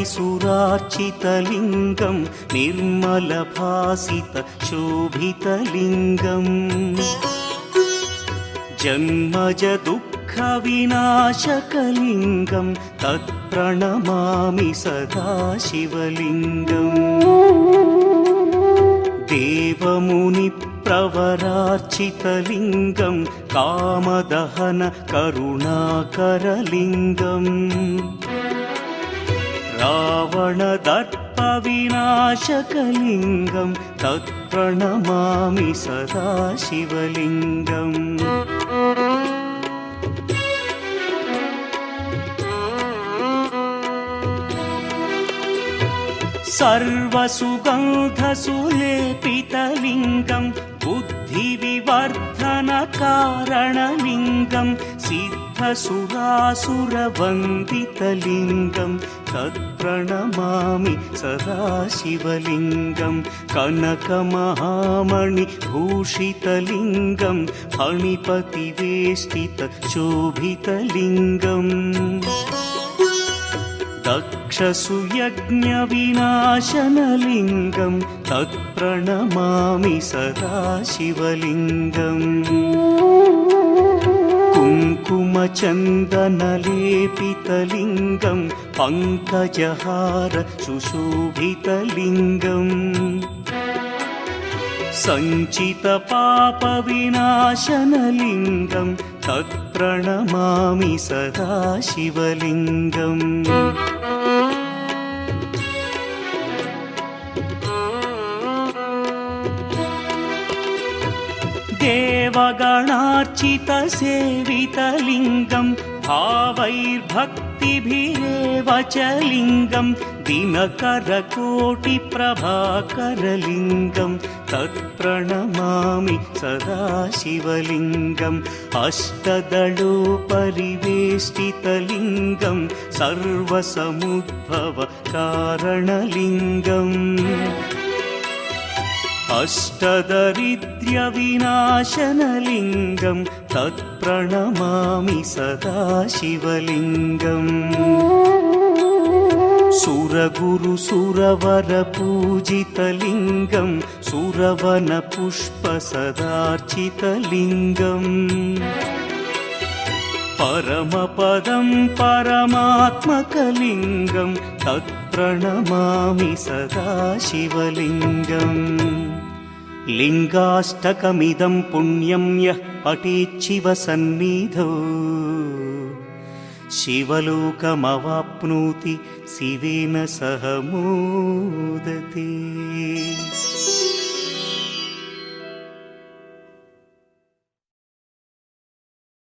त्रिपुरारिसुरार्चितलिङ्गं निर्मलभासितशोभितलिङ्गम् जन्मज दुःखविनाशकलिङ्गं तत्प्रणमामि सदा शिवलिङ्गम् देवमुनिप्रवरार्चितलिङ्गं कामदहन करुणाकरलिङ्गम् रावणदर्पविनाशकलिङ्गं तत्प्रणमामि सदा शिवलिङ्गम् सर्वसुगन्धसुलेपितलिङ्गं बुद्धिविवर्धनकारणलिङ्गं सिद्धसुरासुरवन्दितलिङ्गं तत्प्रणमामि सदा शिवलिङ्गं कनकमहामणिभूषितलिङ्गं फणिपतिवेष्टितशोभितलिङ्गम् दक्षसुयज्ञविनाशनलिङ्गं तत्प्रणमामि सदा शिवलिङ्गम् कुङ्कुमचन्दनलेपितलिङ्गं पङ्कजहार सुशोभितलिङ्गम् सञ्चितपापविनाशनलिङ्गं तत्प्रणमामि सदा शिवलिङ्गम् देवगणार्चितसेवितलिङ्गं भावैर्भक्तिभिरेव च लिङ्गं दिनकरकोटिप्रभाकरलिङ्गं तत्प्रणमामि सदा शिवलिङ्गम् अष्टदलोपरिवेष्टितलिङ्गं सर्वसमुद्भवकारणलिङ्गम् अष्टदरिद्र्यविनाशनलिङ्गं तत्प्रणमामि सदा शिवलिङ्गम् सुरगुरुसुरवरपूजितलिङ्गं सुरवनपुष्पसदार्चितलिङ्गम् परमपदं परमात्मकलिङ्गं तत्प्रणमामि सदा शिवलिङ्गम् लिङ्गाष्टकमिदं पुण्यं यः पठेच्छिवसन्निधौ शिवलोकमवाप्नोति शिवेन सह मोदते।